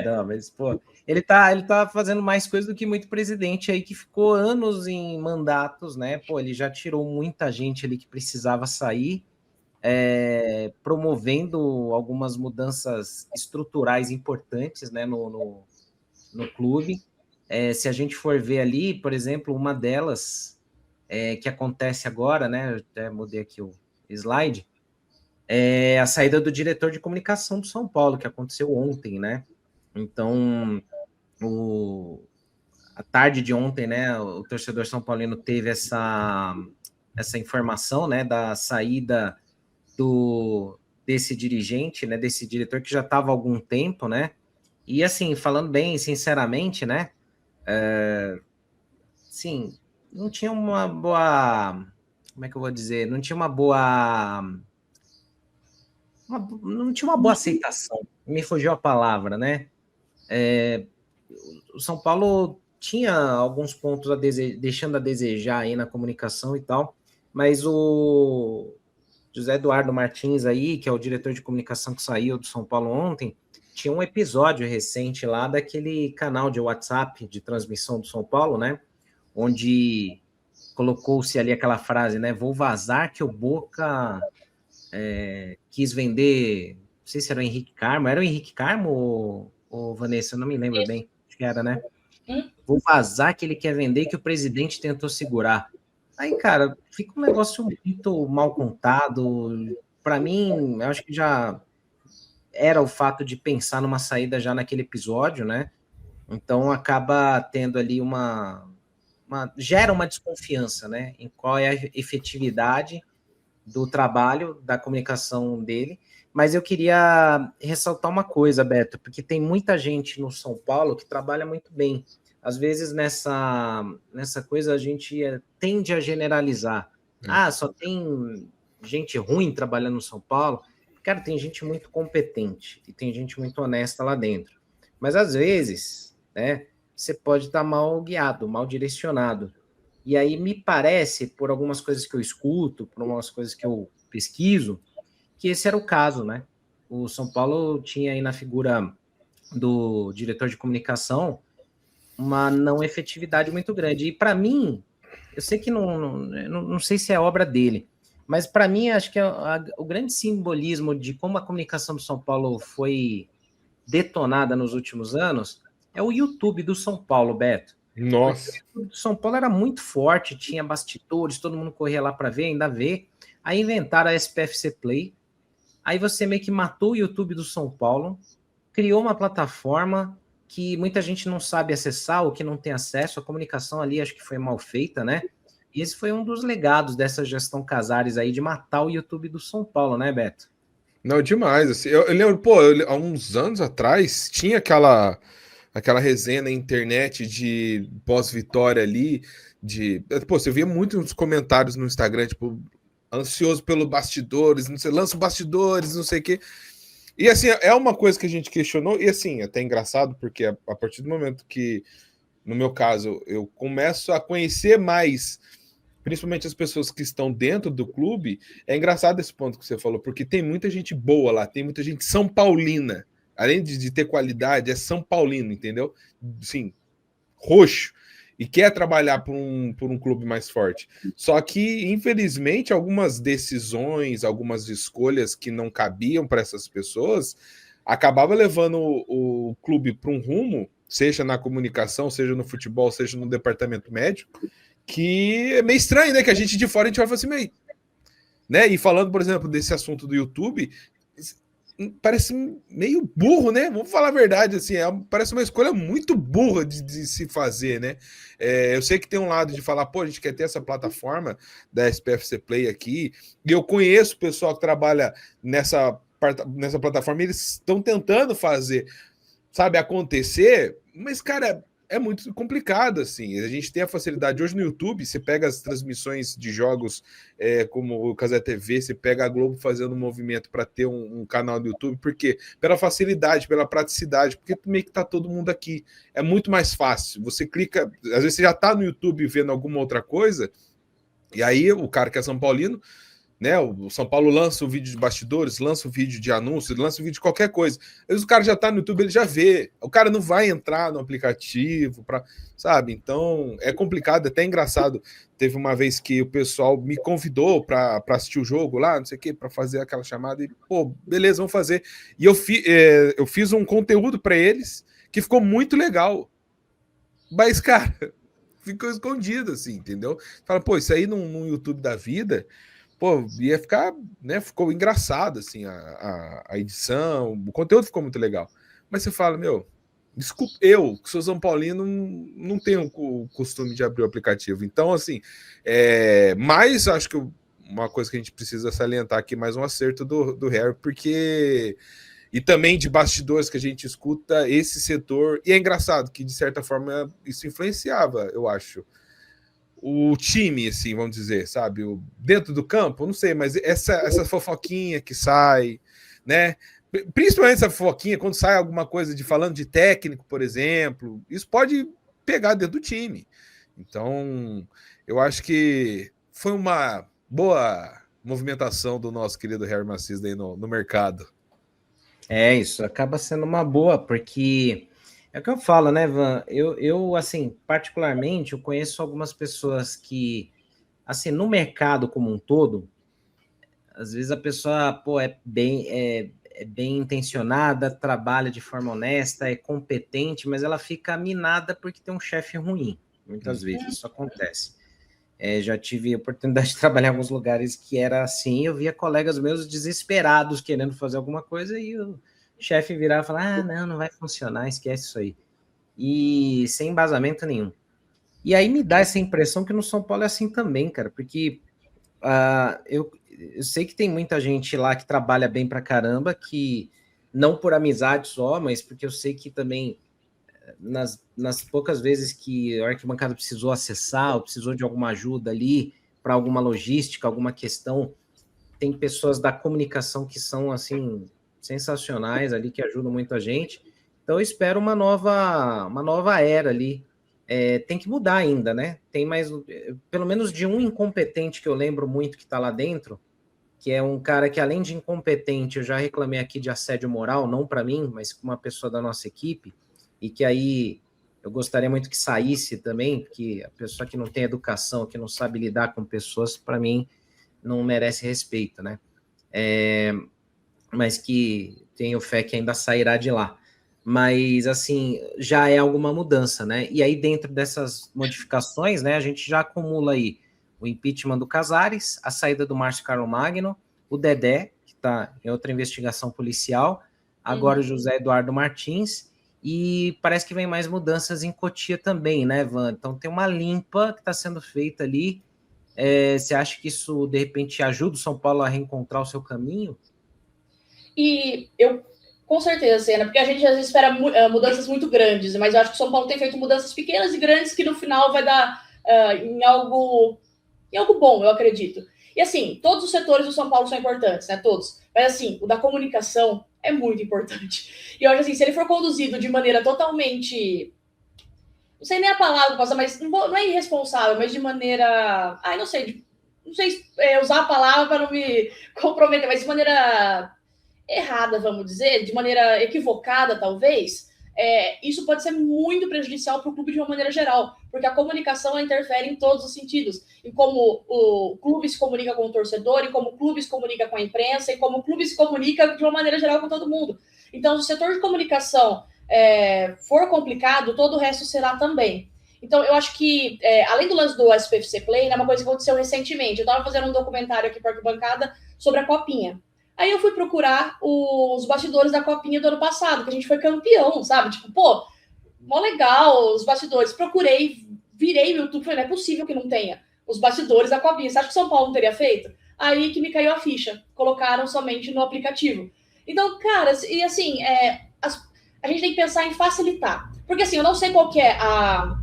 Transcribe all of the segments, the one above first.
Não, mas, pô, ele tá fazendo mais coisa do que muito presidente aí que ficou anos em mandatos, né? Pô, ele já tirou muita gente ali que precisava sair, promovendo algumas mudanças estruturais importantes, né, no clube. Se a gente for ver ali, por exemplo, uma delas que acontece agora, né? Eu até mudei aqui o slide, é a saída do diretor de comunicação do São Paulo, que aconteceu ontem, né? Então, a tarde de ontem, né, o torcedor São Paulino teve essa informação, né, da saída desse dirigente, né, desse diretor que já estava há algum tempo, né? E assim, falando bem sinceramente, né, sim, não tinha uma boa, como é que eu vou dizer? Não tinha uma boa, não tinha uma boa aceitação. Me fugiu a palavra, né? O São Paulo tinha alguns pontos deixando a desejar aí na comunicação e tal, mas o José Eduardo Martins aí, que é o diretor de comunicação que saiu do São Paulo ontem, tinha um episódio recente lá daquele canal de WhatsApp de transmissão do São Paulo, né? Onde colocou-se ali aquela frase, né? Vou vazar que o Boca quis vender. Não sei se era o Henrique Carmo. Era o Henrique Carmo ou Vanessa? Eu não me lembro bem. Acho que era, né? Vou vazar que ele quer vender que o presidente tentou segurar. Aí, cara, fica um negócio muito mal contado. Para mim, eu acho que já era o fato de pensar numa saída já naquele episódio, né? Então acaba tendo ali gera uma desconfiança, né? Em qual é a efetividade do trabalho, da comunicação dele. Mas eu queria ressaltar uma coisa, Beto, porque tem muita gente no São Paulo que trabalha muito bem. Às vezes nessa coisa a gente tende a generalizar. Só tem gente ruim trabalhando no São Paulo. Cara, tem gente muito competente e tem gente muito honesta lá dentro. Mas às vezes, né, você pode estar mal guiado, mal direcionado. E aí me parece, por algumas coisas que eu escuto, por algumas coisas que eu pesquiso, que esse era o caso, né? O São Paulo tinha aí na figura do diretor de comunicação uma não efetividade muito grande. E para mim, eu sei que não sei se é obra dele, mas para mim acho que o grande simbolismo de como a comunicação do São Paulo foi detonada nos últimos anos é o YouTube do São Paulo, Beto. Nossa. Porque o YouTube do São Paulo era muito forte, tinha bastidores, todo mundo corria lá para ver, ainda vê. Aí inventaram a SPFC Play. Aí você meio que matou o YouTube do São Paulo, criou uma plataforma que muita gente não sabe acessar ou que não tem acesso. A comunicação ali acho que foi mal feita, né? E esse foi um dos legados dessa gestão Casares aí de matar o YouTube do São Paulo, né, Beto? Não, demais. Assim, eu lembro, há uns anos atrás tinha aquela resenha na internet de pós-vitória ali, você via muito nos comentários no Instagram, tipo, ansioso pelo bastidores, não sei, lança bastidores, não sei o quê. E assim, é uma coisa que a gente questionou, e assim, até engraçado, porque a partir do momento que, no meu caso, eu começo a conhecer mais, principalmente as pessoas que estão dentro do clube, é engraçado esse ponto que você falou, porque tem muita gente boa lá, tem muita gente São Paulina, além de ter qualidade, é São Paulino, entendeu? Sim, roxo, e quer trabalhar por um clube mais forte. Só que, infelizmente, algumas decisões, algumas escolhas que não cabiam para essas pessoas, acabava levando o clube para um rumo, seja na comunicação, seja no futebol, seja no departamento médico, que é meio estranho, né? Que a gente de fora a gente vai falar assim, meio. Né? E falando, por exemplo, desse assunto do YouTube, parece meio burro, né? Vamos falar a verdade, assim, parece uma escolha muito burra de se fazer, né? Eu sei que tem um lado de falar, pô, a gente quer ter essa plataforma da SPFC Play aqui, e eu conheço o pessoal que trabalha nessa plataforma, e eles estão tentando fazer, sabe, acontecer, mas, cara, é muito complicado, assim. A gente tem a facilidade hoje no YouTube, você pega as transmissões de jogos como o Casé TV, você pega a Globo fazendo um movimento para ter um canal no YouTube, porque pela facilidade, pela praticidade, porque meio que tá todo mundo aqui. É muito mais fácil. Você clica, às vezes você já tá no YouTube vendo alguma outra coisa, e aí o cara que é São Paulino, né? O São Paulo lança o vídeo de bastidores, lança o vídeo de anúncio, lança o vídeo de qualquer coisa. Às vezes o cara já tá no YouTube, ele já vê. O cara não vai entrar no aplicativo, sabe? Então é complicado, é até engraçado. Teve uma vez que o pessoal me convidou para assistir o jogo lá, não sei o quê, para fazer aquela chamada e, pô, beleza, vamos fazer. E eu fiz um conteúdo para eles que ficou muito legal. Mas, cara, ficou escondido, assim, entendeu? Fala, pô, isso aí no YouTube da vida, pô, ia ficar, né? Ficou engraçado, assim, a edição, o conteúdo ficou muito legal. Mas você fala, meu, desculpa, eu, que sou São Paulino, não tenho o costume de abrir o aplicativo. Então, assim, mas acho que uma coisa que a gente precisa salientar aqui, mais um acerto do Harry, porque. E também de bastidores que a gente escuta esse setor. E é engraçado que, de certa forma, isso influenciava, eu acho, o time, assim, vamos dizer, sabe? Dentro do campo, não sei, mas essa fofoquinha que sai, né? Principalmente essa fofoquinha, quando sai alguma coisa falando de técnico, por exemplo, isso pode pegar dentro do time. Então, eu acho que foi uma boa movimentação do nosso querido Harry Macis aí no mercado. Isso acaba sendo uma boa, porque é o que eu falo, né, Van? Eu, assim, particularmente, eu conheço algumas pessoas que, assim, no mercado como um todo, às vezes a pessoa, pô, é bem intencionada, trabalha de forma honesta, é competente, mas ela fica minada porque tem um chefe ruim. Muitas vezes isso acontece. Já tive a oportunidade de trabalhar em alguns lugares que era assim, eu via colegas meus desesperados querendo fazer alguma coisa e o chefe virava e falava, não vai funcionar, esquece isso aí. E sem embasamento nenhum. E aí me dá essa impressão que no São Paulo é assim também, cara, porque eu sei que tem muita gente lá que trabalha bem pra caramba, que não por amizade só, mas porque eu sei que também nas poucas vezes que a arquibancada precisou acessar, ou precisou de alguma ajuda ali para alguma logística, alguma questão, tem pessoas da comunicação que são assim sensacionais ali, que ajudam muito a gente. Então eu espero uma nova era ali. Tem que mudar ainda, né? Tem mais, pelo menos de um incompetente que eu lembro muito que está lá dentro, que é um cara que, além de incompetente, eu já reclamei aqui de assédio moral, não para mim, mas com uma pessoa da nossa equipe, e que aí eu gostaria muito que saísse também, porque a pessoa que não tem educação, que não sabe lidar com pessoas, para mim, não merece respeito, né? Mas que tenho fé que ainda sairá de lá. Mas, assim, já é alguma mudança, né? E aí, dentro dessas modificações, né, a gente já acumula aí o impeachment do Casares, a saída do Márcio Carlomagno, o Dedé, que está em outra investigação policial, agora o José Eduardo Martins, e parece que vem mais mudanças em Cotia também, né, Van? Então tem uma limpa que está sendo feita ali. Você acha que isso, de repente, ajuda o São Paulo a reencontrar o seu caminho? E eu, com certeza, Senna, porque a gente às vezes espera mudanças muito grandes, mas eu acho que o São Paulo tem feito mudanças pequenas e grandes que no final vai dar em algo bom, eu acredito. E assim, todos os setores do São Paulo são importantes, né? Todos. Mas assim, o da comunicação é muito importante. E eu acho assim, se ele for conduzido de maneira totalmente. Não sei nem a palavra, mas não é irresponsável, mas de maneira. Ai, não sei. Não sei usar a palavra para não me comprometer, mas de maneira errada, vamos dizer, de maneira equivocada, talvez, isso pode ser muito prejudicial para o clube de uma maneira geral, porque a comunicação interfere em todos os sentidos, em como o clube se comunica com o torcedor, em como o clube se comunica com a imprensa, e como o clube se comunica de uma maneira geral com todo mundo. Então, se o setor de comunicação for complicado, todo o resto será também. Então, eu acho que, além do lance do SPFC Play, é uma coisa que aconteceu recentemente. Eu estava fazendo um documentário aqui para a Arquibancada sobre a Copinha. Aí eu fui procurar os bastidores da Copinha do ano passado, que a gente foi campeão, sabe? Tipo, pô, mó legal os bastidores. Procurei, virei no YouTube, falei, não é possível que não tenha os bastidores da Copinha. Você acha que o São Paulo não teria feito? Aí que me caiu a ficha. Colocaram somente no aplicativo. Então, cara, e assim, a gente tem que pensar em facilitar. Porque assim, eu não sei qual que é a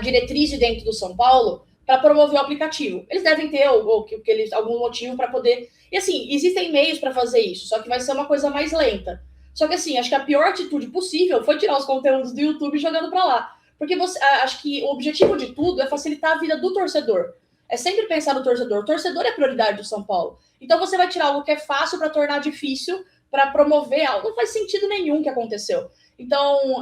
diretriz de dentro do São Paulo para promover o aplicativo. Eles devem ter algum motivo para poder... E assim, existem meios para fazer isso, só que vai ser uma coisa mais lenta. Só que assim, acho que a pior atitude possível foi tirar os conteúdos do YouTube jogando para lá. Porque acho que o objetivo de tudo é facilitar a vida do torcedor. é sempre pensar no torcedor. O torcedor é a prioridade do São Paulo. Então você vai tirar algo que é fácil para tornar difícil, para promover algo. Não faz sentido nenhum que aconteceu. Então,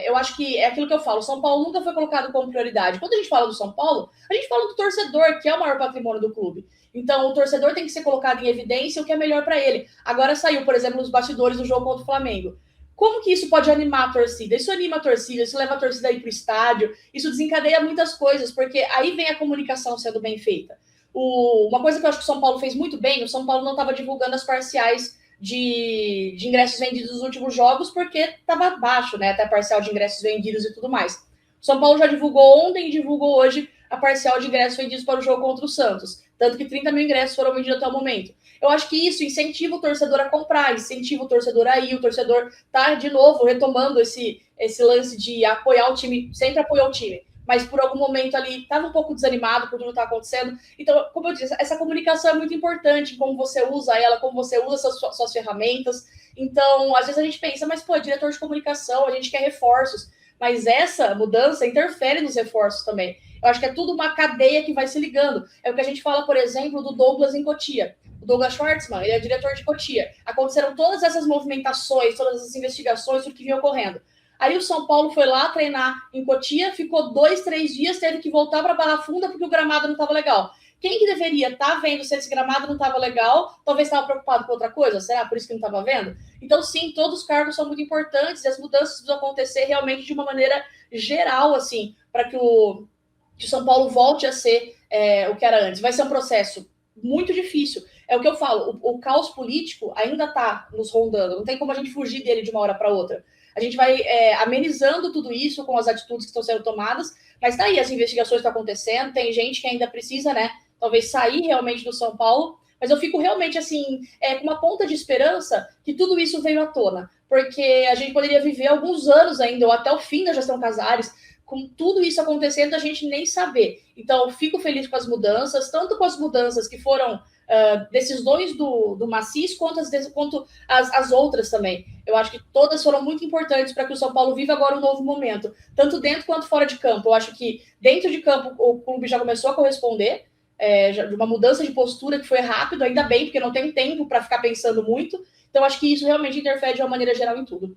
eu acho que é aquilo que eu falo, o São Paulo nunca foi colocado como prioridade. Quando a gente fala do São Paulo, a gente fala do torcedor, que é o maior patrimônio do clube. Então, o torcedor tem que ser colocado em evidência o que é melhor para ele. Agora saiu, por exemplo, nos bastidores do jogo contra o Flamengo. Como que isso pode animar a torcida? Isso anima a torcida, isso leva a torcida a ir para o estádio, isso desencadeia muitas coisas, porque aí vem a comunicação sendo bem feita. Uma coisa que eu acho que o São Paulo fez muito bem, o São Paulo não estava divulgando as parciais de ingressos vendidos nos últimos jogos, porque estava baixo, né? Até a parcial de ingressos vendidos e tudo mais. O São Paulo já divulgou ontem e divulgou hoje a parcial de ingressos vendidos para o jogo contra o Santos. Tanto que 30 mil ingressos foram vendidos até o momento. Eu acho que isso incentiva o torcedor a comprar, incentiva o torcedor a ir, o torcedor tá de novo retomando esse lance de apoiar o time, sempre apoiou o time, mas por algum momento ali estava um pouco desanimado por tudo que está acontecendo. Então, como eu disse, essa comunicação é muito importante, como você usa ela, como você usa suas ferramentas. Então, às vezes a gente pensa, mas pô, diretor de comunicação, a gente quer reforços, mas essa mudança interfere nos reforços também. Eu acho que é tudo uma cadeia que vai se ligando. É o que a gente fala, por exemplo, do Douglas em Cotia. O Douglas Schwartzman, ele é diretor de Cotia. Aconteceram todas essas movimentações, todas essas investigações, tudo que vinha ocorrendo. Aí o São Paulo foi lá treinar em Cotia, ficou 2, 3 dias, teve que voltar para Barra Funda porque o gramado não estava legal. Quem que deveria estar vendo se esse gramado não estava legal? Talvez estava preocupado com outra coisa? Será por isso que não estava vendo? Então, sim, todos os cargos são muito importantes e as mudanças precisam acontecer realmente de uma maneira geral, assim, para que o São Paulo volte a ser o que era antes. Vai ser um processo muito difícil. É o que eu falo, o caos político ainda está nos rondando, não tem como a gente fugir dele de uma hora para outra. A gente vai amenizando tudo isso com as atitudes que estão sendo tomadas, mas tá aí, as investigações estão acontecendo, tem gente que ainda precisa, né, talvez sair realmente do São Paulo, mas eu fico realmente, assim, com uma ponta de esperança que tudo isso veio à tona, porque a gente poderia viver alguns anos ainda, ou até o fim da gestão Casares, com tudo isso acontecendo, a gente nem saber. Então, eu fico feliz com as mudanças, tanto com as mudanças que foram decisões do Macis, quanto as outras também. Eu acho que todas foram muito importantes para que o São Paulo viva agora um novo momento, tanto dentro quanto fora de campo. Eu acho que dentro de campo o clube já começou a corresponder, de uma mudança de postura que foi rápido, ainda bem, porque não tem tempo para ficar pensando muito. Então, acho que isso realmente interfere de uma maneira geral em tudo.